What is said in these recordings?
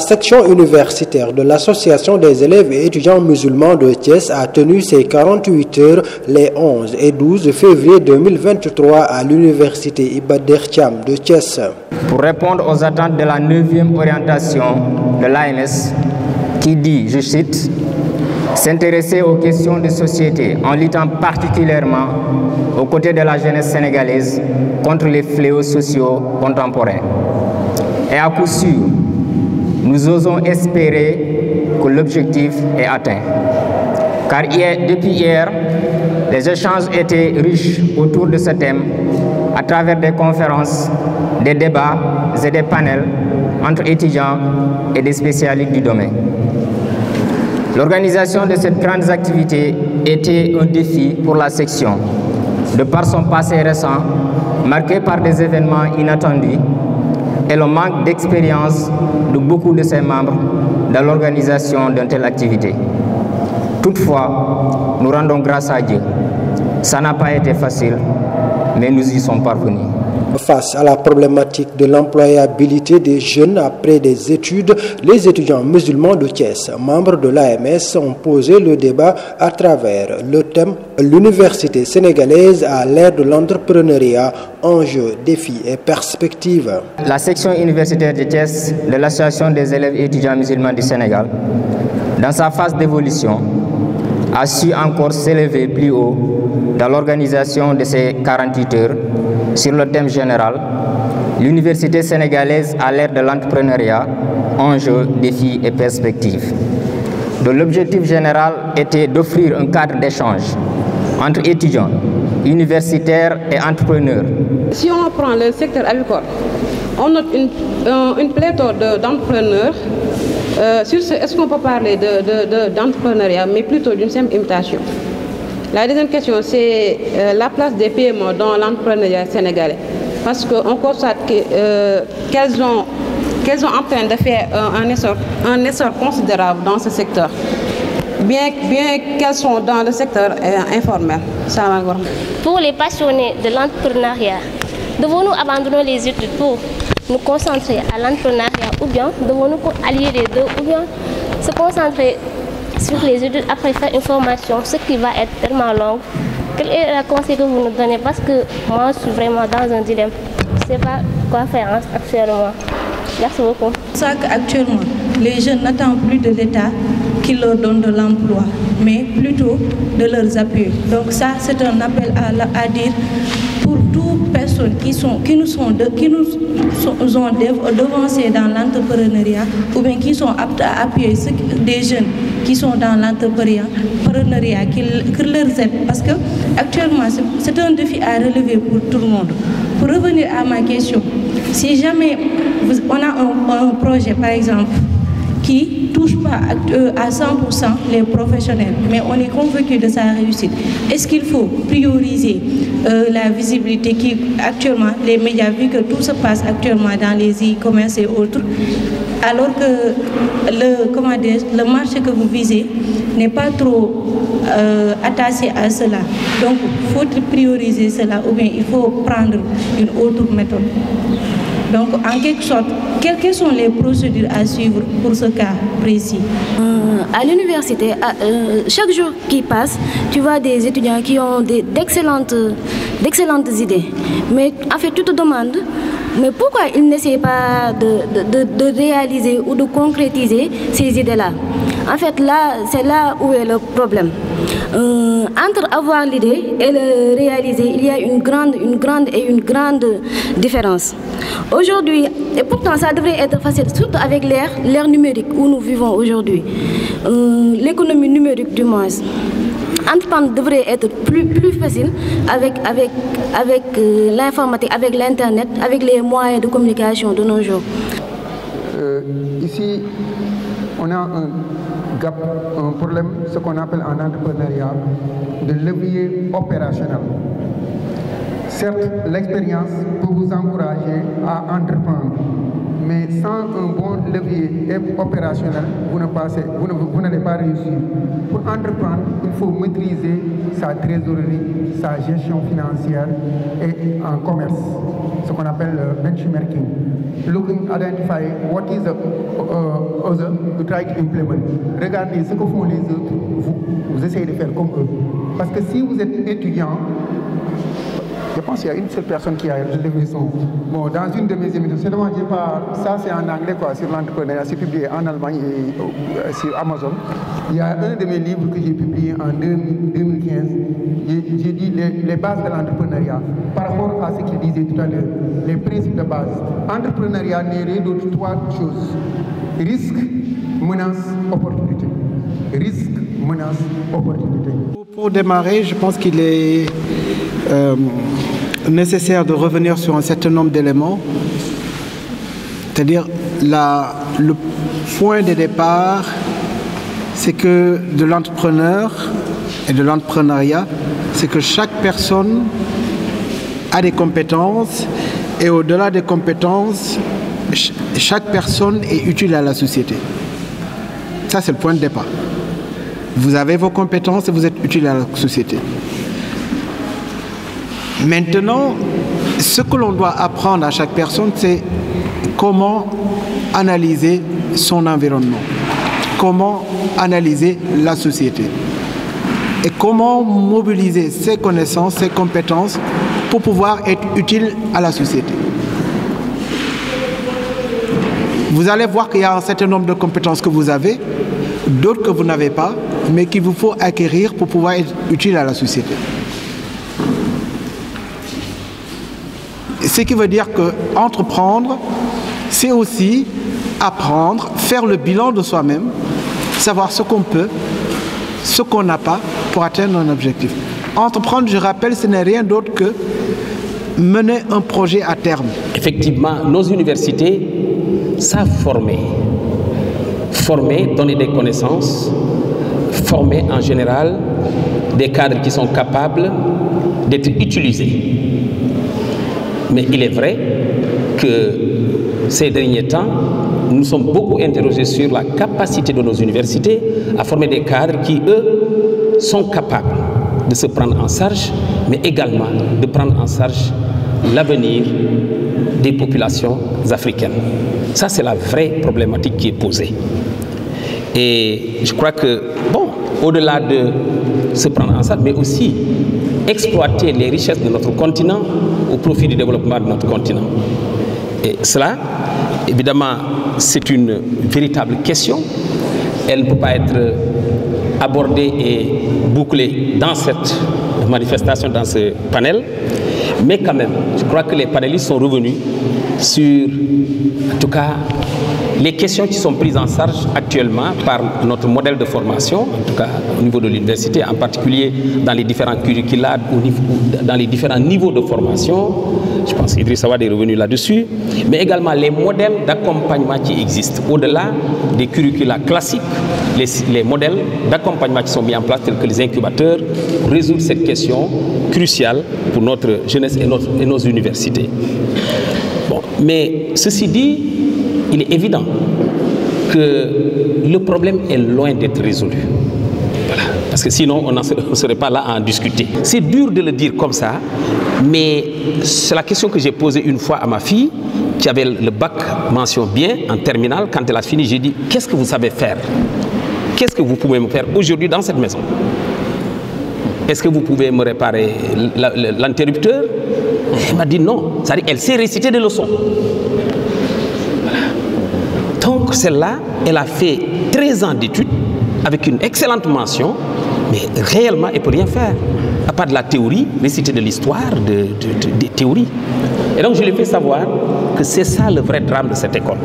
section universitaire de l'Association des élèves et étudiants musulmans de Thiès a tenu ses 48 heures les 11 et 12 février 2023 à l'université Iba Der Thiam de Thiès. Pour répondre aux attentes de la 9e orientation de l'AMS qui dit, je cite, s'intéresser aux questions de société en luttant particulièrement aux côtés de la jeunesse sénégalaise contre les fléaux sociaux contemporains. Et à coup sûr, nous osons espérer que l'objectif est atteint. Car depuis hier, les échanges étaient riches autour de ce thème à travers des conférences, des débats et des panels entre étudiants et des spécialistes du domaine. L'organisation de cette grande activité était un défi pour la section, de par son passé récent, marqué par des événements inattendus et le manque d'expérience de beaucoup de ses membres dans l'organisation d'une telle activité. Toutefois, nous rendons grâce à Dieu. Ça n'a pas été facile, mais nous y sommes parvenus. Face à la problématique de l'employabilité des jeunes après des études, les étudiants musulmans de Thiès, membres de l'AMS, ont posé le débat à travers le thème « L'université sénégalaise à l'ère de l'entrepreneuriat, enjeux, défis et perspectives ». La section universitaire de Thiès de l'Association des élèves et étudiants musulmans du Sénégal, dans sa phase d'évolution, a su encore s'élever plus haut dans l'organisation de ces 48 heures sur le thème général « L'université sénégalaise à l'ère de l'entrepreneuriat, enjeux, défis et perspectives ». Donc, l'objectif général était d'offrir un cadre d'échange entre étudiants, universitaires et entrepreneurs. Si on prend le secteur agricole, on note une pléthore d'entrepreneurs. Sur ce, est-ce qu'on peut parler d'entrepreneuriat, mais plutôt d'une simple imitation? La deuxième question, c'est la place des PME dans l'entrepreneuriat sénégalais. Parce qu'on constate qu'elles sont en train de faire un essor considérable dans ce secteur. Bien qu'elles sont dans le secteur informel. Pour les passionnés de l'entrepreneuriat, devons-nous abandonner les études pour nous concentrer à l'entrepreneuriat ou bien devons-nous allier les deux ou bien se concentrer sur les études après faire une formation, ce qui va être tellement long? Quel est le conseil que vous nous donnez? Parce que moi, je suis vraiment dans un dilemme. Je ne sais pas quoi faire actuellement. Merci beaucoup. C'est ça qu'actuellement, les jeunes n'attendent plus de l'État qui leur donne de l'emploi, mais plutôt de leurs appuis. Donc ça, c'est un appel à dire pour toute personne qui nous ont devancés dans l'entrepreneuriat ou bien qui sont aptes à appuyer des jeunes qui sont dans l'entrepreneuriat, qui leur aident. Parce que actuellement, c'est un défi à relever pour tout le monde. Pour revenir à ma question, si jamais on a un projet, par exemple, qui ne touche pas à 100% les professionnels, mais on est convaincu de sa réussite, est-ce qu'il faut prioriser la visibilité qui, actuellement, les médias, vu que tout se passe actuellement dans les e-commerce et autres, alors que le marché que vous visez n'est pas trop attaché à cela. Donc, faut prioriser cela ou bien il faut prendre une autre méthode. Donc, en quelque sorte, quelles sont les procédures à suivre pour ce cas précis? À l'université, chaque jour qui passe, tu vois des étudiants qui ont d'excellentes idées. Mais en fait, tu te demandes, mais pourquoi ils n'essayent pas de réaliser ou de concrétiser ces idées-là? En fait, c'est là où est le problème. Entre avoir l'idée et le réaliser, il y a une grande différence. Aujourd'hui, et pourtant ça devrait être facile, surtout avec l'ère numérique où nous vivons aujourd'hui, l'économie numérique du moins. Entreprendre devrait être plus facile avec l'informatique, avec l'internet, avec les moyens de communication de nos jours. Ici, on a un problème, ce qu'on appelle en entrepreneuriat, de levier opérationnel. Certes, l'expérience peut vous encourager à entreprendre, mais sans un bon levier opérationnel, vous n'allez pas réussir. Pour entreprendre, il faut maîtriser sa trésorerie, sa gestion financière et en commerce, ce qu'on appelle le benchmarking. Looking, identify what is the other to try to implement. Regardez ce que font les autres, vous essayez de faire comme eux. Parce que si vous êtes étudiant, je pense qu'il y a une seule personne qui a levé son. Bon, dans une de mes émissions, seulement ça c'est en anglais quoi, sur l'entrepreneuriat, c'est publié en Allemagne et sur Amazon. Il y a un de mes livres que j'ai publié en 2015. J'ai dit les bases de l'entrepreneuriat par rapport à ce qu'il disait tout à l'heure, les principes de base. Entrepreneuriat n'est rien d'autre, trois choses: risque, menace, opportunité. Risque, menace, opportunité. Pour démarrer, je pense qu'il est nécessaire de revenir sur un certain nombre d'éléments, c'est-à-dire le point de départ, c'est que de l'entrepreneur et de l'entrepreneuriat, c'est que chaque personne a des compétences et au-delà des compétences, chaque personne est utile à la société. Ça, c'est le point de départ. Vous avez vos compétences et vous êtes utile à la société. Maintenant, ce que l'on doit apprendre à chaque personne, c'est comment analyser son environnement, comment analyser la société et comment mobiliser ses connaissances, ses compétences pour pouvoir être utile à la société. Vous allez voir qu'il y a un certain nombre de compétences que vous avez, d'autres que vous n'avez pas, mais qu'il vous faut acquérir pour pouvoir être utile à la société. Ce qui veut dire que entreprendre, c'est aussi apprendre, faire le bilan de soi-même, savoir ce qu'on peut, ce qu'on n'a pas pour atteindre un objectif. Entreprendre, je rappelle, ce n'est rien d'autre que mener un projet à terme. Effectivement, nos universités savent former, donner des connaissances, former en général des cadres qui sont capables d'être utilisés. Mais il est vrai que ces derniers temps, nous nous sommes beaucoup interrogés sur la capacité de nos universités à former des cadres qui, eux, sont capables de se prendre en charge, mais également de prendre en charge l'avenir des populations africaines. Ça, c'est la vraie problématique qui est posée. Et je crois que, bon, au-delà de se prendre en charge, mais aussi exploiter les richesses de notre continent au profit du développement de notre continent. Et cela, évidemment, c'est une véritable question. Elle ne peut pas être abordée et bouclée dans cette manifestation, dans ce panel. Mais quand même, je crois que les panélistes sont revenus sur, en tout cas, les questions qui sont prises en charge actuellement par notre modèle de formation, en tout cas au niveau de l'université, en particulier dans les différents curricula, dans les différents niveaux de formation. Je pense qu'Idriss Awad est revenu là-dessus, mais également les modèles d'accompagnement qui existent. Au-delà des curricula classiques, les modèles d'accompagnement qui sont mis en place, tels que les incubateurs, pour résoudre cette question cruciale pour notre jeunesse et nos universités. Bon, mais ceci dit, il est évident que le problème est loin d'être résolu. Voilà. Parce que sinon, on ne serait pas là à en discuter. C'est dur de le dire comme ça, mais c'est la question que j'ai posée une fois à ma fille, qui avait le bac mention bien en terminale. Quand elle a fini, j'ai dit, qu'est-ce que vous savez faire? Qu'est-ce que vous pouvez me faire aujourd'hui dans cette maison? Est-ce que vous pouvez me réparer l'interrupteur? Elle m'a dit non. C'est-à-dire qu'elle sait réciter des leçons. Donc celle-là, elle a fait 13 ans d'études avec une excellente mention, mais réellement, elle ne peut rien faire. À part de la théorie, réciter de l'histoire, des théories. Et donc je lui ai fait savoir que c'est ça le vrai drame de cette école.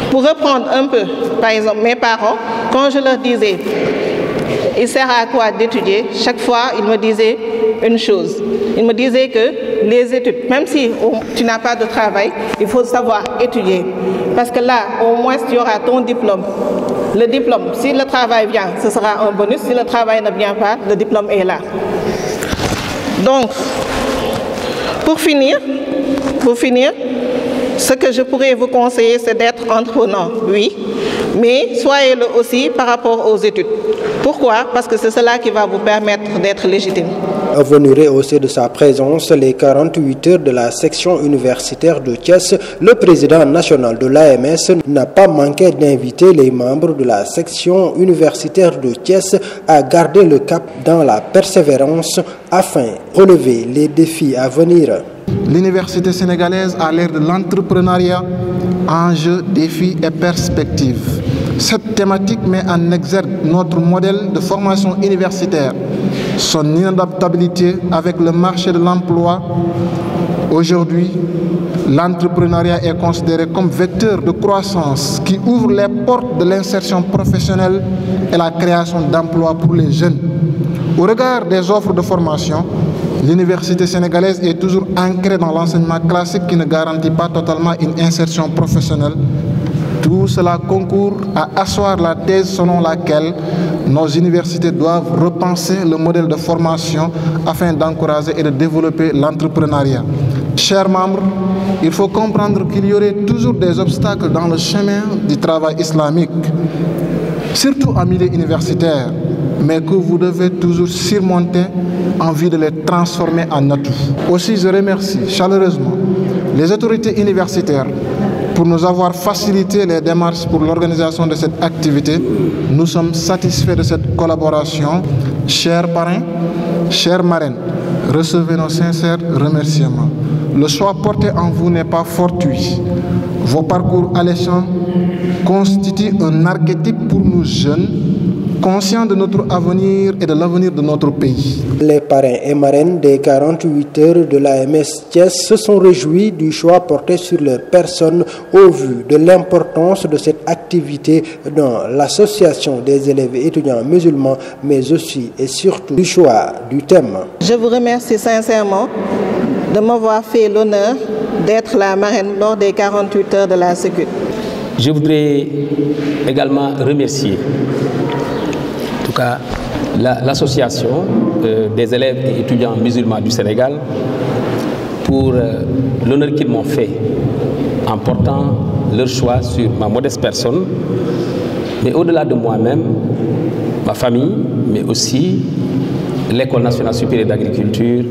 Pour reprendre un peu, par exemple, mes parents, quand je leur disais, il sert à quoi d'étudier, chaque fois, ils me disaient une chose. Ils me disaient que les études, même si tu n'as pas de travail, il faut savoir étudier. Parce que là, au moins, tu auras ton diplôme. Le diplôme, si le travail vient, ce sera un bonus. Si le travail ne vient pas, le diplôme est là. Donc, Pour finir, ce que je pourrais vous conseiller, c'est d'être entreprenant, oui, mais soyez-le aussi par rapport aux études. Pourquoi? Parce que c'est cela qui va vous permettre d'être légitime. Venu rehausser de sa présence les 48 heures de la section universitaire de Thiès, le président national de l'AMS n'a pas manqué d'inviter les membres de la section universitaire de Thiès à garder le cap dans la persévérance afin de relever les défis à venir. L'université sénégalaise a l'ère de l'entrepreneuriat, enjeux, défis et perspectives. Cette thématique met en exergue notre modèle de formation universitaire, son inadaptabilité avec le marché de l'emploi. Aujourd'hui, l'entrepreneuriat est considéré comme vecteur de croissance qui ouvre les portes de l'insertion professionnelle et la création d'emplois pour les jeunes. Au regard des offres de formation, l'université sénégalaise est toujours ancrée dans l'enseignement classique qui ne garantit pas totalement une insertion professionnelle. Tout cela concourt à asseoir la thèse selon laquelle nos universités doivent repenser le modèle de formation afin d'encourager et de développer l'entrepreneuriat. Chers membres, il faut comprendre qu'il y aurait toujours des obstacles dans le chemin du travail islamique, surtout en milieu universitaire, mais que vous devez toujours surmonter en vue de les transformer en atouts. Aussi, je remercie chaleureusement les autorités universitaires pour nous avoir facilité les démarches pour l'organisation de cette activité. Nous sommes satisfaits de cette collaboration. Chers parrains, chères marraines, recevez nos sincères remerciements. Le choix porté en vous n'est pas fortuit. Vos parcours alléchants constituent un archétype pour nous jeunes, conscients de notre avenir et de l'avenir de notre pays. Les parrains et marraines des 48 heures de l'AMS Thiès se sont réjouis du choix porté sur leur personne au vu de l'importance de cette activité dans l'association des élèves et étudiants musulmans, mais aussi et surtout du choix du thème. Je vous remercie sincèrement de m'avoir fait l'honneur d'être la marraine lors des 48 heures de la Sécu. Je voudrais également remercier en tout cas l'association des élèves et étudiants musulmans du Sénégal pour l'honneur qu'ils m'ont fait en portant leur choix sur ma modeste personne, mais au-delà de moi-même, ma famille, mais aussi l'École nationale supérieure d'agriculture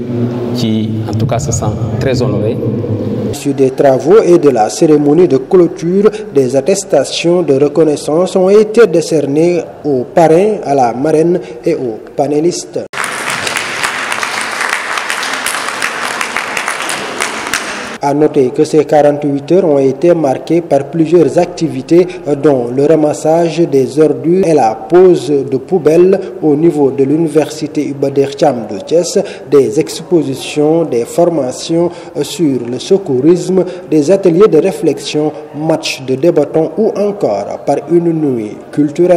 qui, en tout cas, se sent très honorée. Sur des travaux et de la cérémonie de clôture, des attestations de reconnaissance ont été décernées aux parrains, à la marraine et aux panélistes. À noter que ces 48 heures ont été marquées par plusieurs activités dont le ramassage des ordures et la pose de poubelles au niveau de l'université Iba Der Thiam de Thiès, des expositions, des formations sur le secourisme, des ateliers de réflexion, matchs de débattants ou encore par une nuit culturelle.